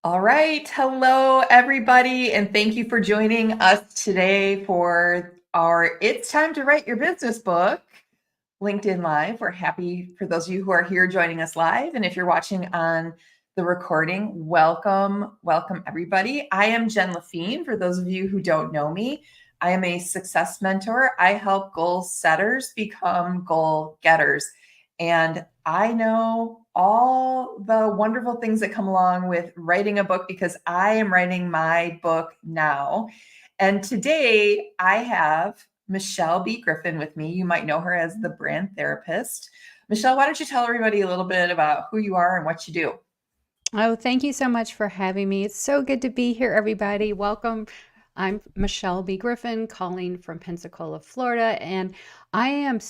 All right. Hello, everybody, and thank you for joining us today for our It's Time to Write Your Business Book LinkedIn Live. We're happy for those of you who are here joining us live. And if you're watching on the recording, welcome, everybody. I am Jen Lafine. For those of you who don't know me, I am a success mentor. I help goal setters become goal getters. And I know all the wonderful things that come along with writing a book because I am writing my book now. And today I have Michelle B. Griffin with me. You might know her as the brand therapist. Michelle, why don't you tell everybody a little bit about who you are and what you do? Oh, thank you so much for having me. It's so good to be here, everybody. Welcome. I'm Michelle B. Griffin, calling from Pensacola, Florida, and I am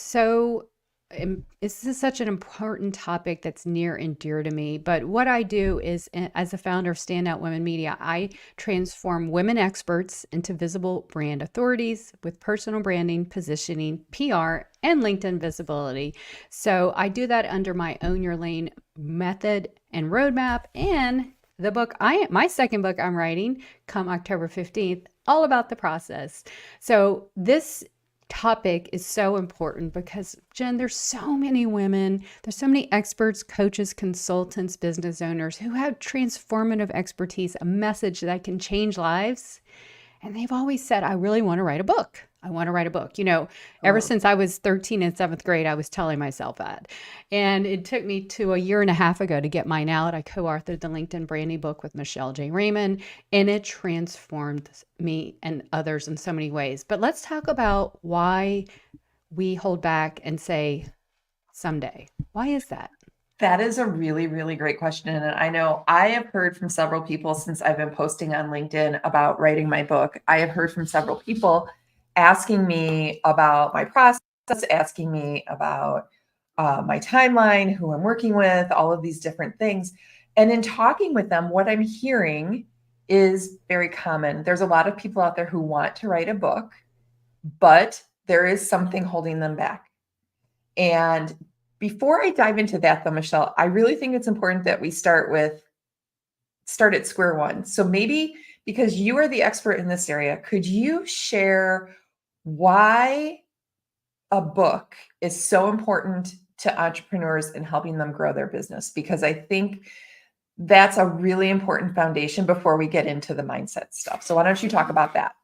this is such an important topic that's near and dear to me. But what I do is, as a founder of Standout Women Media, I transform women experts into visible brand authorities with personal branding, positioning, PR, and LinkedIn visibility. So I do that under my Own Your Lane method and roadmap, and my second book I'm writing come October 15th, all about the process. So this topic is so important because, Jen, there's so many women, there's so many experts, coaches, consultants, business owners who have transformative expertise, a message that can change lives. And they've always said, I really want to write a book. I want to write a book. Ever Oh, since I was 13 in seventh grade, I was telling myself that. And it took me to a year and a half ago to get mine out. I co authored the LinkedIn Branding book with Michelle J. Raymond, and it transformed me and others in so many ways. But let's talk about why we hold back and say someday. Why is that? that is a really, really great question. And I know I have heard from several people since I've been posting on LinkedIn about writing my book. I have heard from several people asking me about my process, asking me about my timeline, who I'm working with, all of these different things. And in talking with them, what I'm hearing is very common. There's a lot of people out there who want to write a book, but there is something holding them back. And before I dive into that, though, Michelle, I really think it's important that we start at square one. So maybe because you are the expert in this area, could you share why a book is so important to entrepreneurs in helping them grow their business? Because I think that's a really important foundation before we get into the mindset stuff. So why don't you talk about that?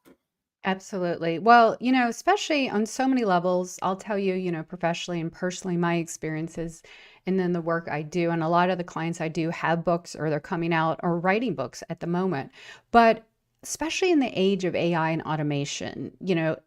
Absolutely. Well, especially on so many levels, I'll tell you, professionally and personally, my experiences and then the work I do. And a lot of the clients I do have books or they're coming out or writing books at the moment. But especially in the age of AI and automation,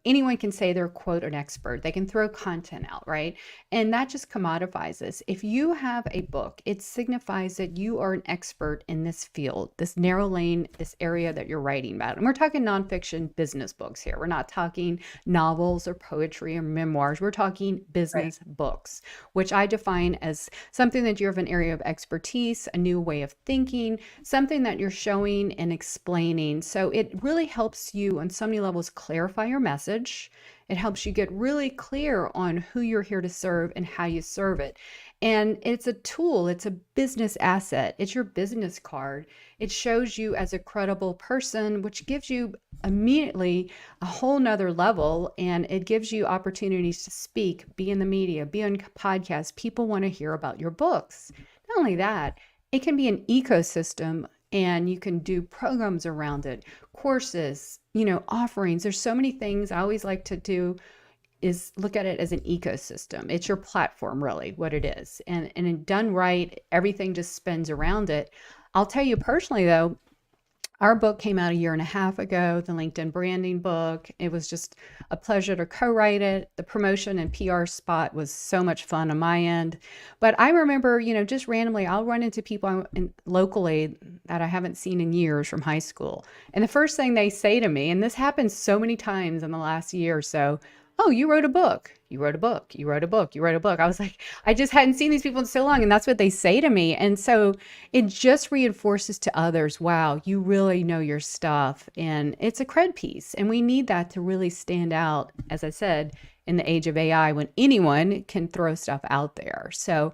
anyone can say they're quote an expert. They can throw content out, right? And that just commodifies us. If you have a book, it signifies that you are an expert in this field, this narrow lane, this area that you're writing about. And we're talking nonfiction business books here. We're not talking novels or poetry or memoirs. We're talking Right. business books, which I define as something that you have an area of expertise, a new way of thinking, something that you're showing and explaining. So it really helps you on so many levels clarify your message. It helps you get really clear on who you're here to serve and how you serve it. And it's a tool, it's a business asset, it's your business card. It shows you as a credible person, which gives you immediately a whole nother level, and it gives you opportunities to speak, be in the media, be on podcasts. People want to hear about your books. Not only that, it can be an ecosystem and you can do programs around it, courses, offerings. There's so many things I always like to do is look at it as an ecosystem. It's your platform, really, what it is. And done right, everything just spins around it. I'll tell you personally, though, our book came out a year and a half ago, the LinkedIn branding book. It was just a pleasure to co-write it. The promotion and PR spot was so much fun on my end. But I remember, just randomly, I'll run into people locally that I haven't seen in years from high school. And the first thing they say to me, and this happens so many times in the last year or so, oh, you wrote a book. You wrote a book. You wrote a book. You wrote a book. I was like, I just hadn't seen these people in so long. And that's what they say to me. And so it just reinforces to others, wow, you really know your stuff. And it's a cred piece. And we need that to really stand out, as I said, in the age of AI when anyone can throw stuff out there. So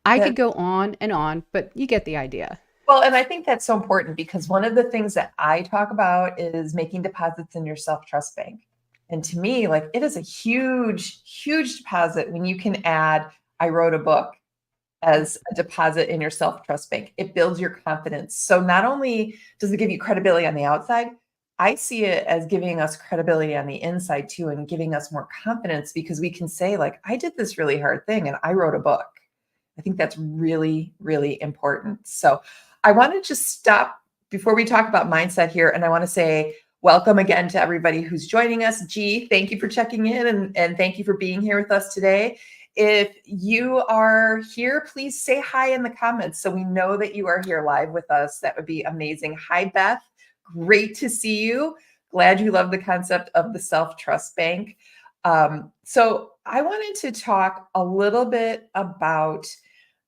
I could That go on and on, but you get the idea. Well, and I think that's so important because one of the things that I talk about is making deposits in your self-trust bank. And to me, like it is a huge, huge deposit when you can add, I wrote a book as a deposit in your self-trust bank. It builds your confidence. So not only does it give you credibility on the outside, I see it as giving us credibility on the inside too, and giving us more confidence because we can say like, I did this really hard thing and I wrote a book. I think that's really, really important. So I want to just stop before we talk about mindset here. And I want to say welcome again to everybody who's joining us. G, thank you for checking in and thank you for being here with us today. If you are here, please say hi in the comments so we know that you are here live with us. That would be amazing. Hi, Beth. Great to see you. Glad you love the concept of the self-trust bank. So I wanted to talk a little bit about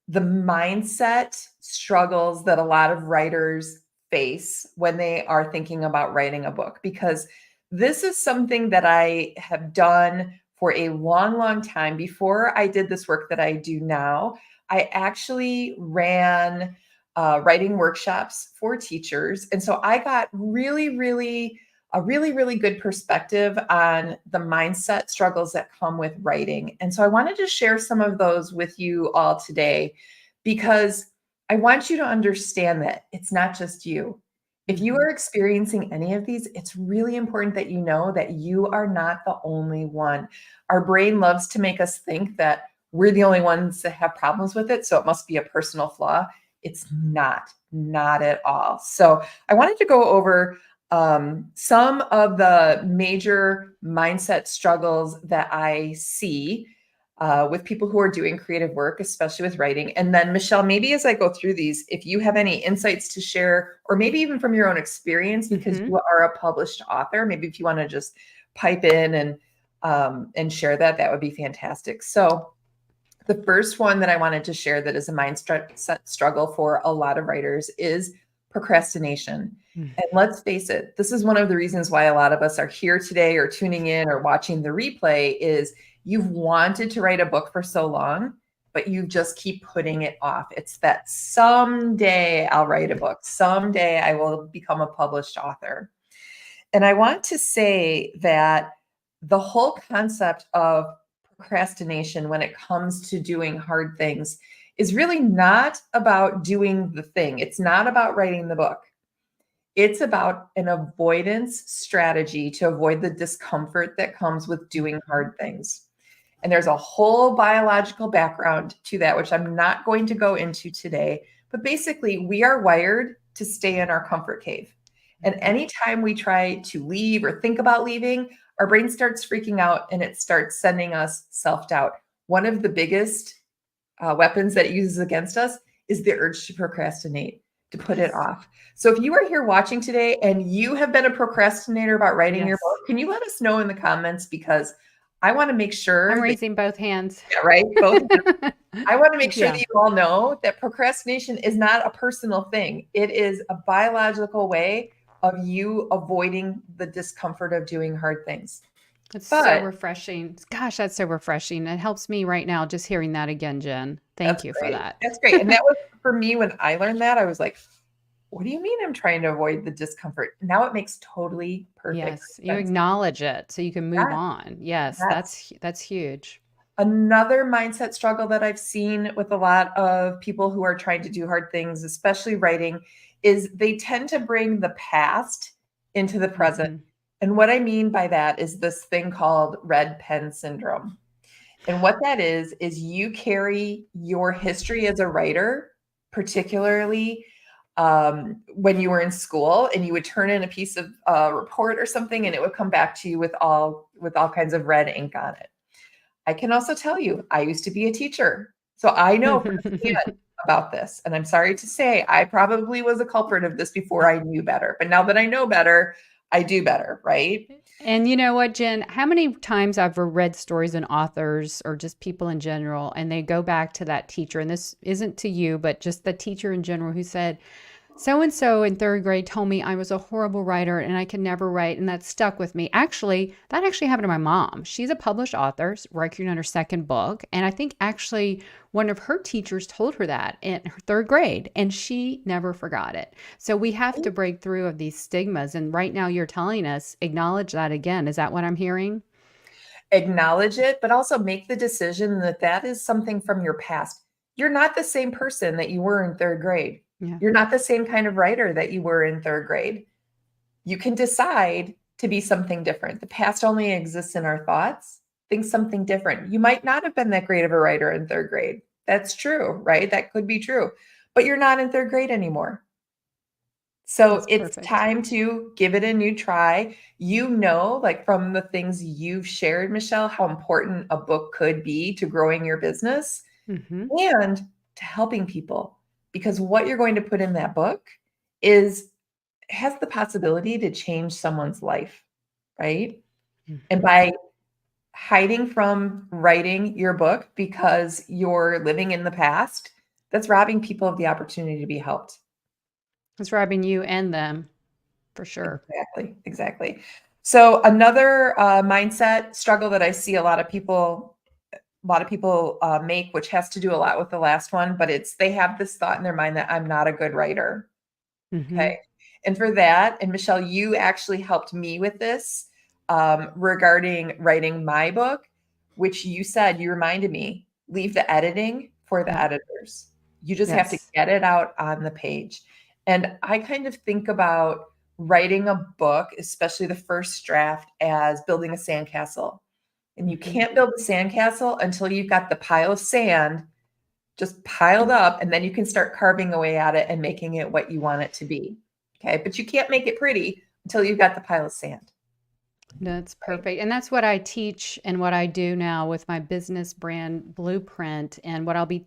the mindset struggles that a lot of writers face when they are thinking about writing a book, because this is something that I have done for a long, long time. Before I did this work that I do now, I actually ran writing workshops for teachers. And so I got really good perspective on the mindset struggles that come with writing. And so I wanted to share some of those with you all today because I want you to understand that it's not just you. If you are experiencing any of these, it's really important that you know that you are not the only one. Our brain loves to make us think that we're the only ones that have problems with it, so it must be a personal flaw. It's not at all. So I wanted to go over some of the major mindset struggles that I see with people who are doing creative work, especially with writing. And then Michelle, maybe as I go through these, if you have any insights to share, or maybe even from your own experience, because you are a published author, maybe if you want to just pipe in and share that, that would be fantastic. So the first one that I wanted to share that is a mindset struggle for a lot of writers is procrastination. And let's face it, this is one of the reasons why a lot of us are here today or tuning in or watching the replay is you've wanted to write a book for so long, but you just keep putting it off. It's that someday I'll write a book. Someday I will become a published author. And I want to say that the whole concept of procrastination when it comes to doing hard things is really not about doing the thing. It's not about writing the book. It's about an avoidance strategy to avoid the discomfort that comes with doing hard things. And there's a whole biological background to that, which I'm not going to go into today. But basically, we are wired to stay in our comfort cave. And anytime we try to leave or think about leaving, our brain starts freaking out and it starts sending us self-doubt. One of the biggest weapons that it uses against us is the urge to procrastinate, to put it off. So if you are here watching today and you have been a procrastinator about writing your book, can you let us know in the comments? Because I want to make sure I'm raising both hands. Yeah, right. Both. I want to make sure that you all know that procrastination is not a personal thing. It is a biological way of you avoiding the discomfort of doing hard things. It's so refreshing. Gosh, that's so refreshing. It helps me right now just hearing that again, Jen. Thank you for that. That's great. And that was for me when I learned that, I was like, what do you mean I'm trying to avoid the discomfort? Now it makes totally perfect sense. Yes, you acknowledge it so you can move on. Yes, that's huge. Another mindset struggle that I've seen with a lot of people who are trying to do hard things, especially writing, is they tend to bring the past into the present. And what I mean by that is this thing called red pen syndrome. And what that is you carry your history as a writer, particularly when you were in school and you would turn in a piece of report or something and it would come back to you with all kinds of red ink on it. I can also tell you, I used to be a teacher. So I know firsthand about this. And I'm sorry to say, I probably was a culprit of this before I knew better. But now that I know better, I do better, right? And you know what, Jen, how many times I've read stories and authors or just people in general, and they go back to that teacher, and this isn't to you, but just the teacher in general who said, so and so in third grade told me I was a horrible writer and I could never write, and that stuck with me. Actually, that actually happened to my mom. She's a published author, working on her second book, and I think actually one of her teachers told her that in her third grade, and she never forgot it. So we have to break through of these stigmas, and right now you're telling us acknowledge that again. Is that what I'm hearing? Acknowledge it, but also make the decision that that is something from your past. You're not the same person that you were in third grade. Yeah, You're not the same kind of writer that you were in third grade. You can decide to be something different. The past only exists in our thoughts. Think something different. You might not have been that great of a writer in third grade. That's true, right? That could be true. But you're not in third grade anymore. So that's it's perfect. time to give it a new try. You know, like from the things you've shared, Michelle, how important a book could be to growing your business Hmm. and to helping people. Because what you're going to put in that book is has the possibility to change someone's life, right? And Hmm. by hiding from writing your book because you're living in the past, that's robbing people of the opportunity to be helped. It's robbing you and them for sure. Exactly, exactly. So another mindset struggle that I see a lot of people make, which has to do a lot with the last one, but it's they have this thought in their mind that I'm not a good writer. Hmm. Okay. And for that, and Michelle, you actually helped me with this regarding writing my book, which you said you reminded me leave the editing for the Yep. editors. You just have to Yes. get it out on the page. And I kind of think about writing a book, especially the first draft, as building a sandcastle. And you Hmm. can't build a sandcastle until you've got the pile of sand just piled up, and then you can start carving away at it and making it what you want it to be. Okay. But you can't make it pretty until you've got the pile of sand. That's Right. perfect. And that's what I teach and what I do now with my business brand blueprint. And what I'll be,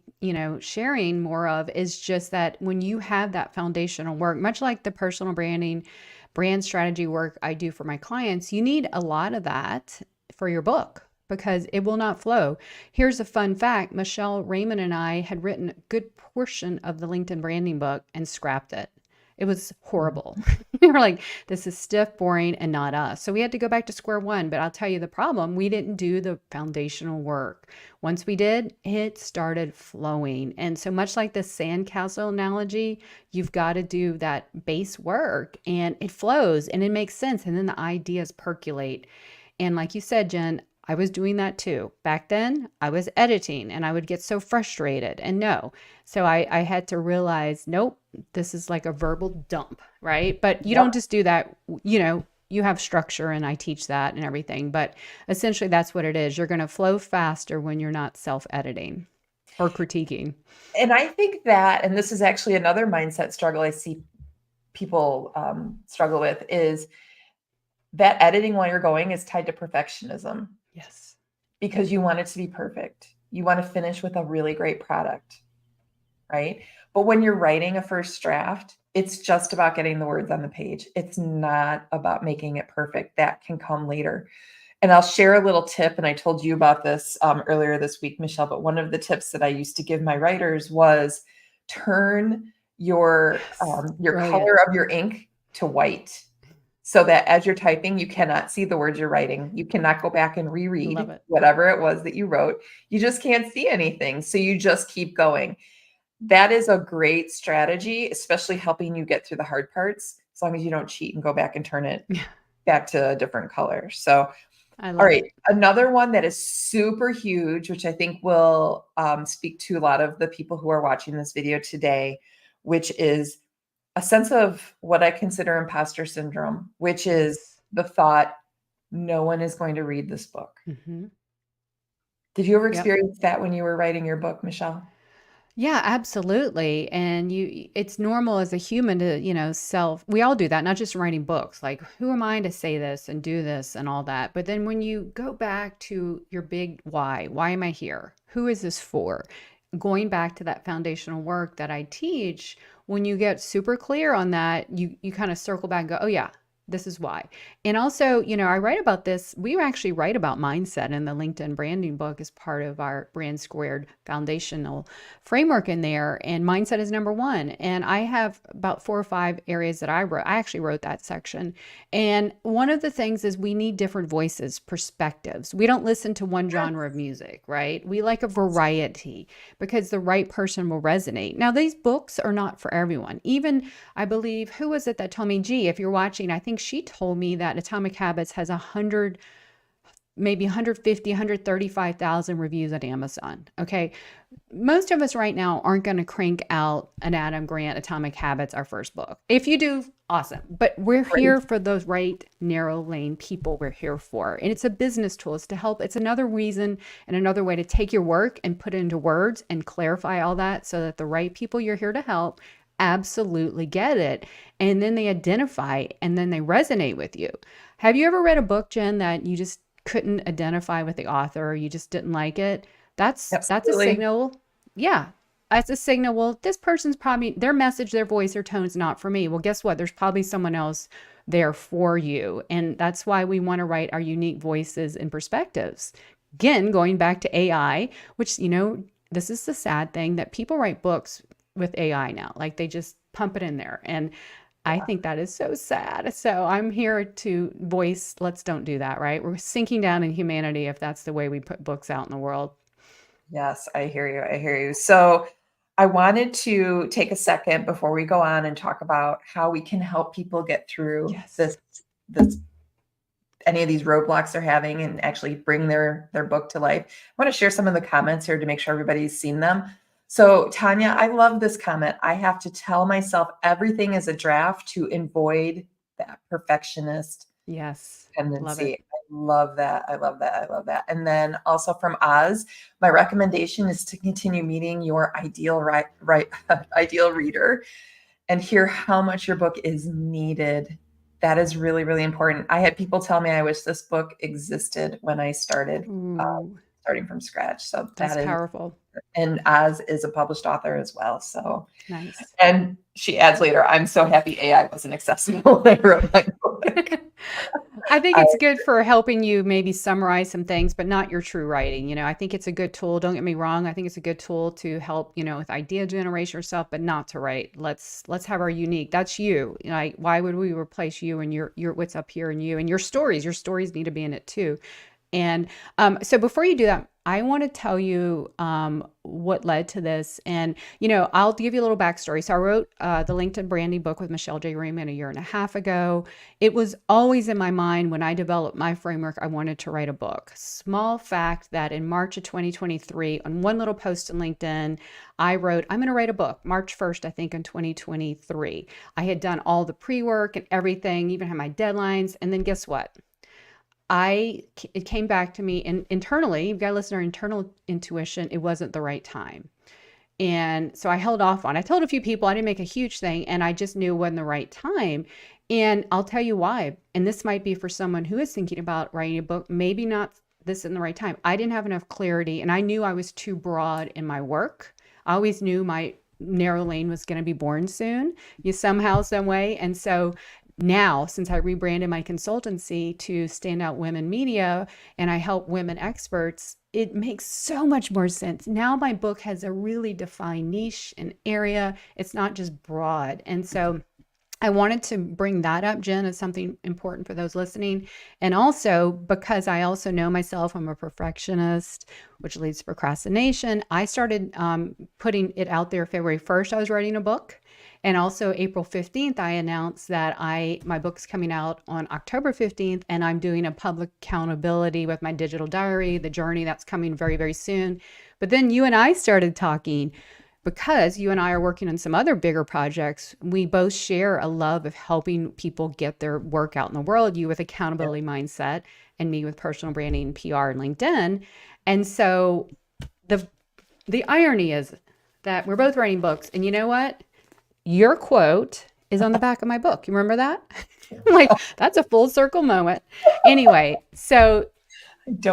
sharing more of is just that when you have that foundational work, much like the personal branding, brand strategy work I do for my clients, you need a lot of that for your book because it will not flow. Here's a fun fact: Michelle Raymond and I had written a good portion of the LinkedIn branding book and scrapped it. It was horrible. We were like, this is stiff, boring, and not us. So we had to go back to square one. But I'll tell you the problem, we didn't do the foundational work. Once we did, it started flowing. And so much like the sandcastle analogy, you've got to do that base work and it flows and it makes sense. And then the ideas percolate. And like you said, Jen, I was doing that too. Back then, I was editing and I would get so frustrated and no. So I had to realize, nope, this is like a verbal dump, right? But you Yep. don't just do that, you have structure and I teach that and everything. But essentially, that's what it is. You're going to flow faster when you're not self editing or critiquing. And I think that, and this is actually another mindset struggle I see people struggle with, is that editing while you're going is tied to perfectionism Yes. because you want it to be perfect. You want to finish with a really great product, right? But when you're writing a first draft, it's just about getting the words on the page. It's not about making it perfect. That can come later. And I'll share a little tip. And I told you about this earlier this week, Michelle. But one of the tips that I used to give my writers was turn Yes. your Brilliant. color of your ink to white, so that as you're typing, you cannot see the words you're writing. You cannot go back and I love reread it. whatever it was that you wrote. You just can't see anything. So you just keep going. That is a great strategy, especially helping you get through the hard parts, as long as you don't cheat and go back and turn it back to a different color. So, I all love right, it. another one that is super huge, which I think will speak to a lot of the people who are watching this video today, which is a sense of what I consider imposter syndrome, which is Yes. the thought, no one is going to read this book. Hmm. Did you ever Yep. experience that when you were writing your book, Michelle? Yeah, absolutely. And it's normal as a human to, we all do that, not just writing books. Like, who am I to say this and do this and all that? But then when you go back to your big why am I here? Who is this for? Going back to that foundational work that I teach, when you get super clear on that, you kind of circle back and go, oh, yeah. This is why. And also, I write about this. We actually write about mindset in the LinkedIn branding book as part of our Brand Squared foundational framework in there. And mindset is number one. And I have about 4 or 5 areas that I wrote. I actually wrote that section. And one of the things is we need different voices, perspectives. We don't listen to one genre of music, right? We like a variety because the right person will resonate. Now, these books are not for everyone. Even I believe, who was it that told me, gee, if you're watching, I think she told me that Atomic Habits has 100, maybe 150, 135,000 reviews on Amazon. Okay. Most of us right now aren't going to crank out an Adam Grant Atomic Habits, our first book. If you do, awesome. But we're here for those right narrow lane people we're here for. And it's a business tool. It's to help. It's another reason and another way to take your work and put it into words and clarify all that so that the right people you're here to help absolutely get it. And then they identify and then they resonate with you. Have you ever read a book, Jen, that you just couldn't identify with the author or you just didn't like it? That's a Absolutely. signal. Yeah. That's a signal. Well, this person's probably their message, their voice, their tone's not for me. Well, guess what? There's probably someone else there for you. And that's why we want to write our unique voices and perspectives. Again, going back to AI, which, this is the sad thing that people write books with AI now. Like they just pump it in there. And I think that is so sad. So I'm here to voice, let's don't do that, right? We're sinking down in humanity if that's the way we put books out in the world. Yes, I hear you. I hear you. So I wanted to take a second before we go on and talk about how we can help people get through Yes. this any of these roadblocks they're having and actually bring their book to life. I want to share some of the comments here to make sure everybody's seen them. So Tanya, I love this comment. I have to tell myself everything is a draft to avoid that perfectionist Yes. Love tendency. it. I love that. I love that. I love that. And then also from Oz, my recommendation is to continue meeting your ideal ideal reader and hear how much your book is needed. That is really, really important. I had people tell me I wish this book existed when I started Ooh, starting from scratch. So that's that is, powerful. and Oz is a published author as well. So, Nice. and she adds later, I'm so happy AI wasn't accessible when I wrote my book. I think I, it's good for helping you maybe summarize some things, but not your true writing. I think it's a good tool. Don't get me wrong. I think it's a good tool to help, with idea generation or stuff, but not to write. Let's have our unique. That's you. Like, why would we replace you and your what's up here and you and your stories? Your stories need to be in it too. And so before you do that, I want to tell you what led to this. And, I'll give you a little backstory. So I wrote the LinkedIn branding book with Michelle J. Raymond a year and a half ago. It was always in my mind when I developed my framework, I wanted to write a book. Small fact that in March of 2023, on one little post on LinkedIn, I wrote, I'm going to write a book, March 1st, I think, in 2023. I had done all the pre-work and everything, even had my deadlines. And then guess what? It came back to me and internally, you've got to listen to our internal intuition. It wasn't the right time. And so I held off on, I told a few people, I didn't make a huge thing and I just knew it wasn't the right time. And I'll tell you why. And this might be for someone who is thinking about writing a book, maybe not this in the right time. I didn't have enough clarity and I knew I was too broad in my work. I always knew my narrow lane was going to be born soon, somehow, some way. And so now, since I rebranded my consultancy to Standout Women Media and I help women experts, it makes so much more sense. Now my book has a really defined niche and area. It's not just broad. And so I wanted to bring that up, Jen, as something important for those listening. And also because I also know myself, I'm a perfectionist, which leads to procrastination. I started putting it out there February 1st, I was writing a book. And also April 15th, I announced that my book's coming out on October 15th, and I'm doing a public accountability with my digital diary, the journey that's coming very, very soon. But then you and I started talking because you and I are working on some other bigger projects. We both share a love of helping people get their work out in the world, you with accountability mindset and me with personal branding, PR, and LinkedIn. And so the irony is that we're both writing books, and you know what? Your quote is on the back of my book. You remember that? Like, that's a full circle moment. Anyway, so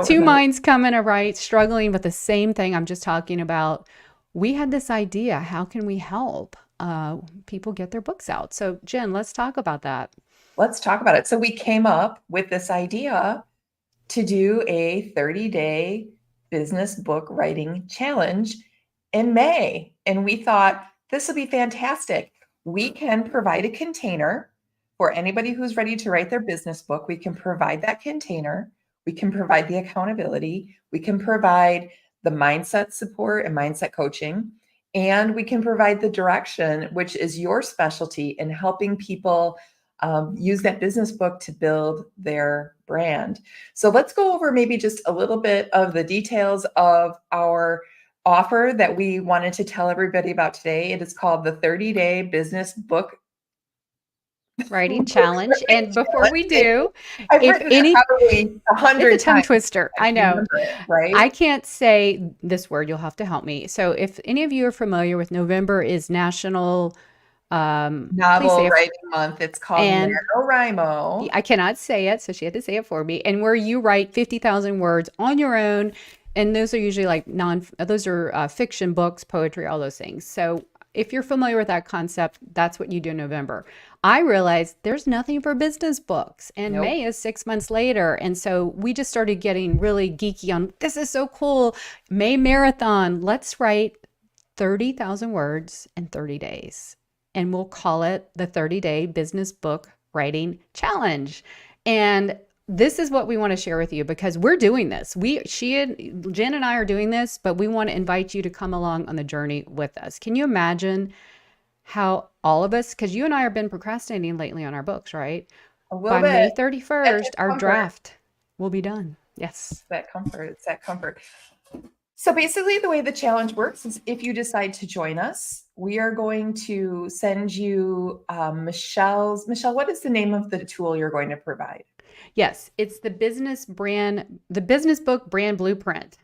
two minds coming to write, struggling with the same thing I'm just talking about. We had this idea, how can we help people get their books out? So Jen, let's talk about that. Let's talk about it. So we came up with this idea to do a 30-day business book writing challenge in May. And we thought this will be fantastic. We can provide a container for anybody who's ready to write their business book. We can provide that container. We can provide the accountability. We can provide the mindset support and mindset coaching. And we can provide the direction, which is your specialty in helping people use that business book to build their brand. So let's go over maybe just a little bit of the details of our offer that we wanted to tell everybody about today. It is called the 30-day business book Writing challenge. And before we do, I've if written it any, probably it's 100 a tongue times. twister. I know. Remember it, right? I can't say this word. You'll have to help me. So if any of you are familiar with November is National, please say Novel it. writing month. It's called And NaNoWriMo. I cannot say it, so she had to say it for me. And where you write 50,000 words on your own, and those are usually like those are fiction books, poetry, all those things. So if you're familiar with that concept, that's what you do in November. I realized there's nothing for business books, and Nope. May is 6 months later. And so we just started getting really geeky on this is so cool. May marathon, let's write 30,000 words in 30 days. And we'll call it the 30-day business book writing challenge. And this is what we want to share with you because we're doing this. Jen and I are doing this, but we want to invite you to come along on the journey with us. Can you imagine how all of us, because you and I have been procrastinating lately on our books, right? A little By May bit. 31st, our Comfort. draft will be done. Yes. It's that comfort. It's that comfort. So basically, the way the challenge works is if you decide to join us, we are going to send you Michelle, what is the name of the tool you're going to provide? Yes, it's the business book brand blueprint.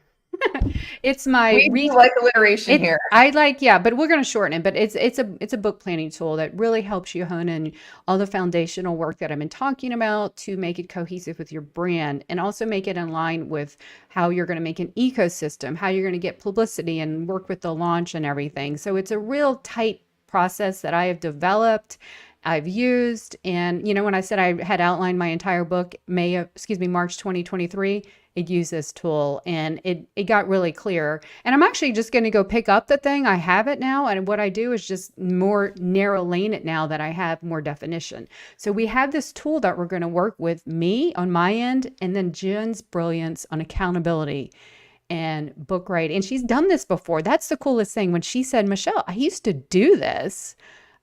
It's my We do like alliteration here. yeah, but we're going to shorten it. But it's a book planning tool that really helps you hone in all the foundational work that I've been talking about to make it cohesive with your brand and also make it in line with how you're going to make an ecosystem, how you're going to get publicity and work with the launch and everything. So it's a real tight process that I have developed. I've used, and when I said I had outlined my entire book, March 2023, it used this tool and it got really clear. And I'm actually just going to go pick up the thing. I have it now. And what I do is just more narrow lane it now that I have more definition. So we have this tool that we're going to work with me on my end, and then Jen's brilliance on accountability and book writing. And she's done this before. That's the coolest thing. When she said, Michelle, I used to do this.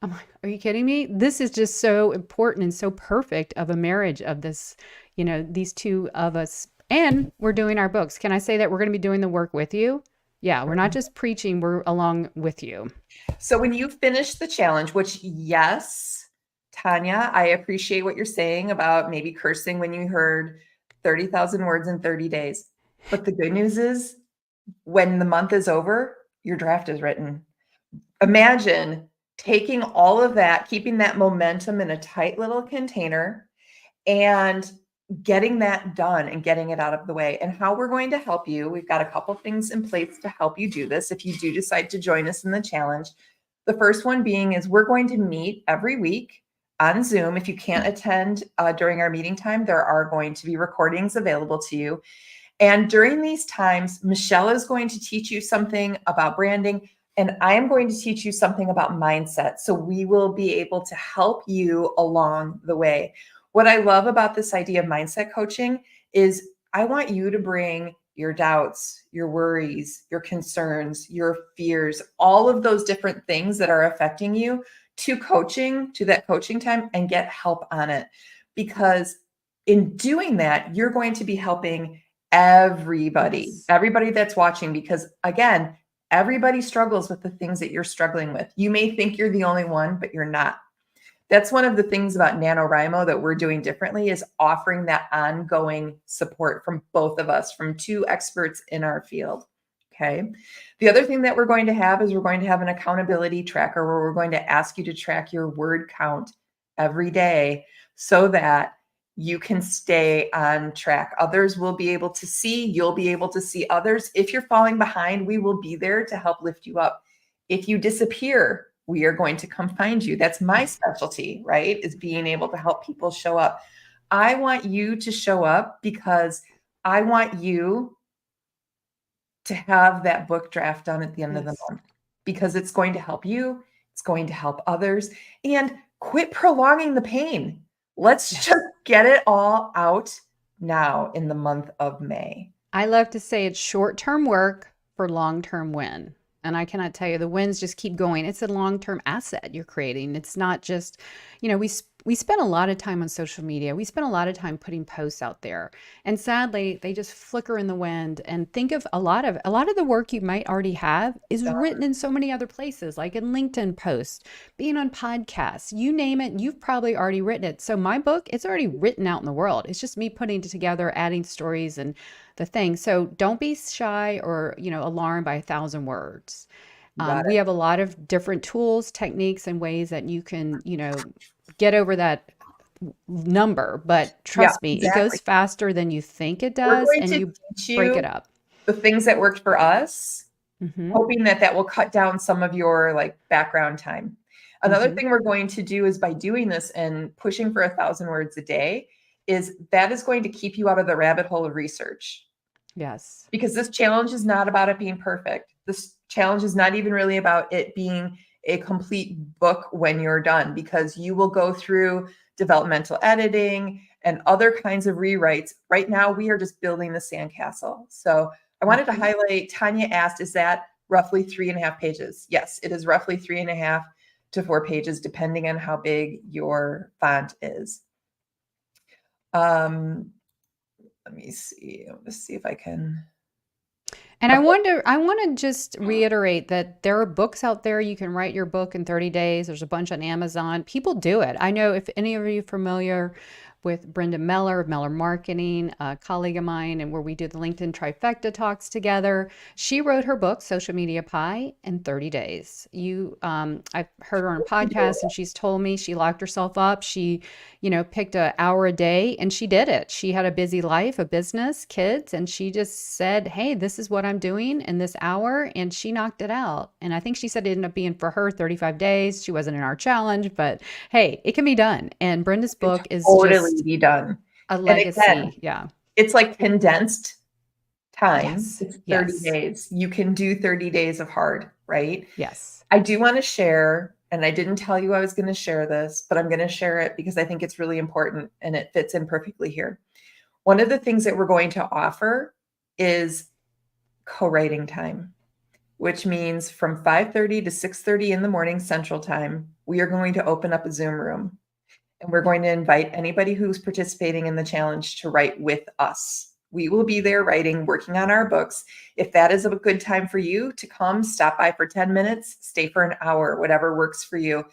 I'm like, are you kidding me? This is just so important and so perfect of a marriage of this, these two of us. And we're doing our books. Can I say that we're going to be doing the work with you? Yeah, we're not just preaching, we're along with you. So when you finish the challenge, which yes, Tanya, I appreciate what you're saying about maybe cursing when you heard 30,000 words in 30 days. But the good news is when the month is over, your draft is written. Imagine taking all of that, keeping that momentum in a tight little container and getting that done and getting it out of the way. And how we're going to help you, we've got a couple things in place to help you do this if you do decide to join us in the challenge. The first one being is we're going to meet every week on Zoom. If you can't attend during our meeting time, there are going to be recordings available to you. And during these times, Michelle is going to teach you something about branding, and I am going to teach you something about mindset. So we will be able to help you along the way. What I love about this idea of mindset coaching is I want you to bring your doubts, your worries, your concerns, your fears, all of those different things that are affecting you to that coaching time, and get help on it. Because in doing that, you're going to be helping everybody that's watching, because again, everybody struggles with the things that you're struggling with. You may think you're the only one, but you're not. That's one of the things about NaNoWriMo that we're doing differently, is offering that ongoing support from both of us, from two experts in our field. Okay. The other thing that we're going to have is we're going to have an accountability tracker where we're going to ask you to track your word count every day so that you can stay on track. Others will be able to see, you'll be able to see others. If you're falling behind, we will be there to help lift you up. If you disappear we are going to come find you. That's my specialty, right? Is being able to help people show up. I want you to show up because I want you to have that book draft done at the end of the Yes. month, because it's going to help you, it's going to help others, and quit prolonging the pain. Let's Yes. just get it all out now in the month of May. I love to say it's short-term work for long-term win. And I cannot tell you, the wins just keep going. It's a long-term asset you're creating. It's not just, we spend a lot of time on social media. We spend a lot of time putting posts out there. And sadly, they just flicker in the wind. And think of a lot of the work you might already have is written in so many other places, like in LinkedIn posts, being on podcasts, you name it, you've probably already written it. So my book, it's already written out in the world. It's just me putting it together, adding stories and the thing. So don't be shy or, alarmed by 1,000 words. Got We it. have a lot of different tools, techniques, and ways that you can, get over that number. But Yeah, trust me, it exactly. goes faster than you think it We're does, going and to you teach break it you up. the things that worked for us, Hmm. hoping that will cut down some of your like background time. Another Hmm. thing we're going to do is, by doing this and pushing for 1,000 words a day, is that is going to keep you out of the rabbit hole of research, Yes. because this challenge is not about it being perfect. This challenge is not even really about it being a complete book when you're done, because you will go through developmental editing and other kinds of rewrites. Right now, we are just building the sandcastle. So I wanted to Hmm. highlight, Tanya asked, is that roughly 3.5 pages? Yes, it is roughly 3.5 to 4 pages, depending on how big your font is. Let me see. Let's see if I can. And I want to just reiterate that there are books out there. You can write your book in 30 days. There's a bunch on Amazon. People do it. I know, if any of you are familiar with Brenda Meller of Meller Marketing, a colleague of mine, and where we do the LinkedIn trifecta talks together. She wrote her book, Social Media Pie, in 30 days. I've heard her on a podcast, and she's told me she locked herself up. She, picked an hour a day, and she did it. She had a busy life, a business, kids, and she just said, "Hey, this is what I'm doing in this hour," and she knocked it out. And I think she said it ended up being, for her, 35 days. She wasn't in our challenge, but hey, it can be done. And Brenda's It book is totally just be done. a And again, legacy. Yeah. it's like condensed time. Yes. It's 30 Yes. days. You can do 30 days of hard, right? Yes. I do want to share, and I didn't tell you I was going to share this, but I'm going to share it because I think it's really important and it fits in perfectly here. One of the things that we're going to offer is co-writing time, which means from 5:30 to 6:30 in the morning Central Time, we are going to open up a Zoom room, and we're going to invite anybody who's participating in the challenge to write with us. We will be there writing, working on our books. If that is a good time for you to come, stop by for 10 minutes, stay for an hour, whatever works for you.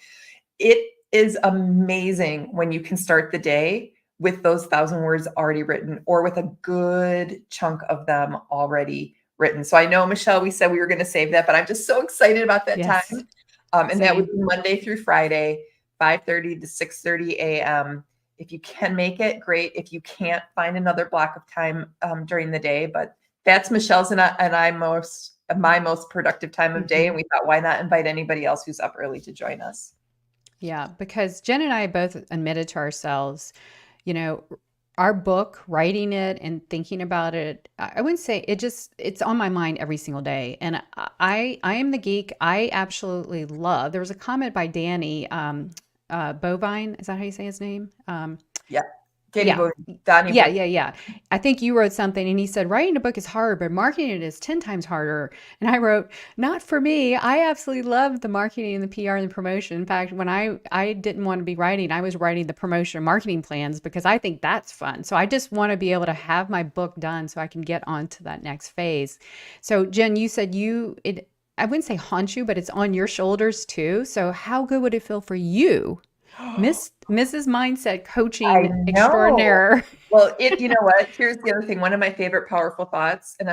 It is amazing when you can start the day with those 1,000 words already written, or with a good chunk of them already written. So I know, Michelle, we said we were going to save that, but I'm just so excited about that Yes. time. And that would Same. be Monday through Friday, 5:30 to 6:30 a.m. If you can make it, great. If you can't, find another block of time during the day. But that's Michelle's and I my most productive time of day. Hmm. And we thought, why not invite anybody else who's up early to join us? Yeah, because Jen and I both admitted to ourselves, you know, our book, writing it and thinking about it, I wouldn't say it's on my mind every single day. And I am the geek. I absolutely love. There was a comment by Danny Bovine. Is that how you say his name? Yeah. Danny Yeah. Bo, Donnie Yeah, Bo. yeah, yeah. I think you wrote something and he said, writing a book is hard, but marketing it is 10 times harder. And I wrote, not for me. I absolutely love the marketing and the PR and the promotion. In fact, when I didn't want to be writing, I was writing the promotion and marketing plans because I think that's fun. So I just want to be able to have my book done so I can get on to that next phase. So Jen, you said I wouldn't say haunt you, but it's on your shoulders too. So how good would it feel for you, Mrs. Mindset I Coaching know. Extraordinaire? Well, you know what? Here's the other thing. One of my favorite powerful thoughts, and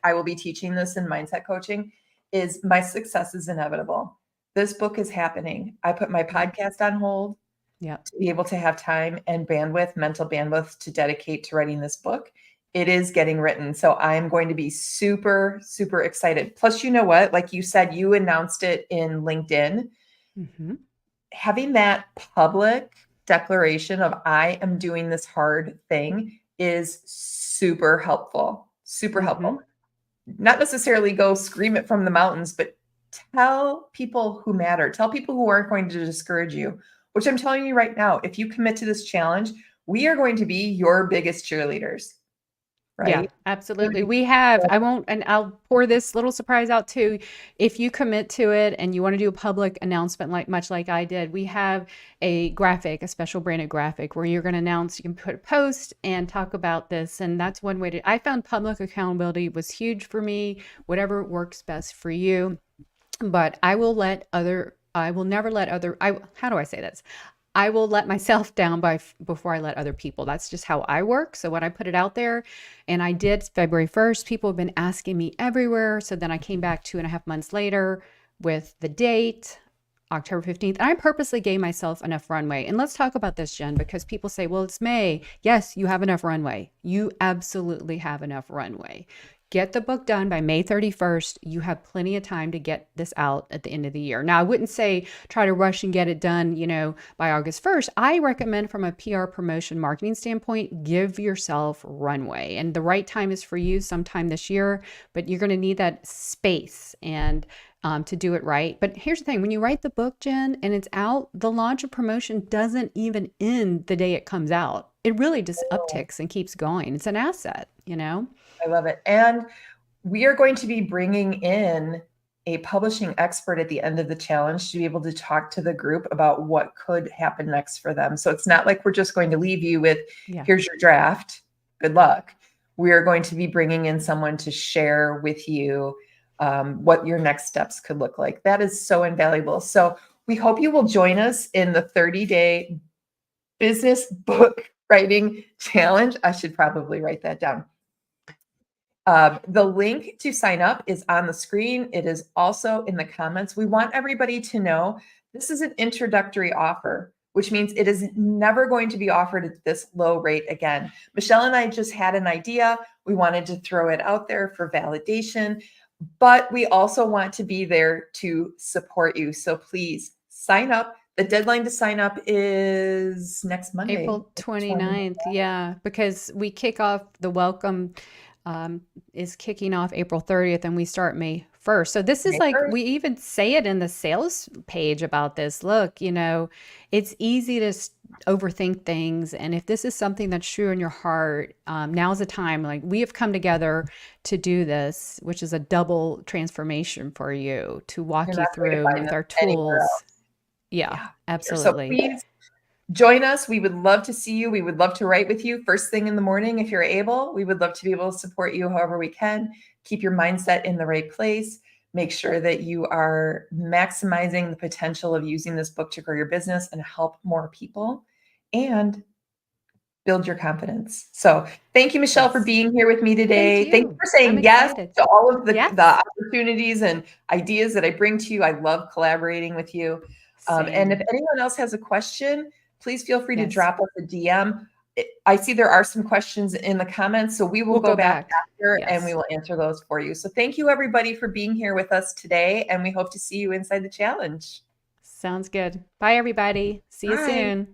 I will be teaching this in mindset coaching, is my success is inevitable. This book is happening. I put my Yeah. podcast on hold Yep. to be able to have time and bandwidth, mental bandwidth to dedicate to writing this book. It is getting written. So I'm going to be super, super excited. Plus, you know what? Like you said, you announced it in LinkedIn. Mhm. Having that public declaration of I am doing this hard thing is super helpful. Super helpful. Mhm. Not necessarily go scream it from the mountains, but tell people who matter. Tell people who aren't going to discourage you, which I'm telling you right now, if you commit to this challenge, we are going to be your biggest cheerleaders, Yeah, right? absolutely. We have, I won't, and I'll pour this little surprise out too. If you commit to it and you want to do a public announcement, like much like I did, we have a graphic, a special branded graphic where you're going to announce, you can put a post and talk about this. And that's one way to, I found public accountability was huge for me, whatever works best for you. But I will never let other, how do I say this? I will let myself down before I let other people. That's just how I work. So when I put it out there, and I did February 1st, people have been asking me everywhere. So then I came back 2.5 months later with the date, October 15th. And I purposely gave myself enough runway. And let's talk about this, Jen, because people say, well, it's May. Yes, you have enough runway. You absolutely have enough runway. Get the book done by May 31st. You have plenty of time to get this out at the end of the year. Now, I wouldn't say try to rush and get it done, by August 1st. I recommend from a PR promotion marketing standpoint, give yourself runway. And the right time is for you sometime this year, but you're going to need that space and to do it right. But here's the thing, when you write the book, Jen, and it's out, the launch of promotion doesn't even end the day it comes out. It really just upticks and keeps going. It's an asset. I love it. And we are going to be bringing in a publishing expert at the end of the challenge to be able to talk to the group about what could happen next for them. So it's not like we're just going to leave you with, Yeah. here's your draft, good luck. We are going to be bringing in someone to share with you what your next steps could look like. That is so invaluable. So we hope you will join us in the 30-day business book writing challenge. I should probably write that down. The link to sign up is on the screen. It is also in the comments. We want everybody to know this is an introductory offer, which means it is never going to be offered at this low rate again. Michelle and I just had an idea. We wanted to throw it out there for validation, but we also want to be there to support you. So please sign up. The deadline to sign up is next Monday. April 29th. Yeah, because we kick off the welcome is kicking off April 30th and we start May 1st. So this is like, we even say it in the sales page about this. Look, it's easy to overthink things. And if this is something that's true in your heart, now's the time. Like, we have come together to do this, which is a double transformation for you, to walk you through with our tools. Yeah, absolutely. So please join us. We would love to see you. We would love to write with you first thing in the morning if you're able. We would love to be able to support you however we can. Keep your mindset in the right place. Make sure that you are maximizing the potential of using this book to grow your business and help more people and build your confidence. So thank you, Michelle, for being here with me today. Thank you for saying yes to all of the opportunities and ideas that I bring to you. I love collaborating with you. And if anyone else has a question, please feel free to drop us a DM. I see there are some questions in the comments, so we will go back after and we will answer those for you. So thank you, everybody, for being here with us today, and we hope to see you inside the challenge. Sounds good. Bye, everybody. See you soon.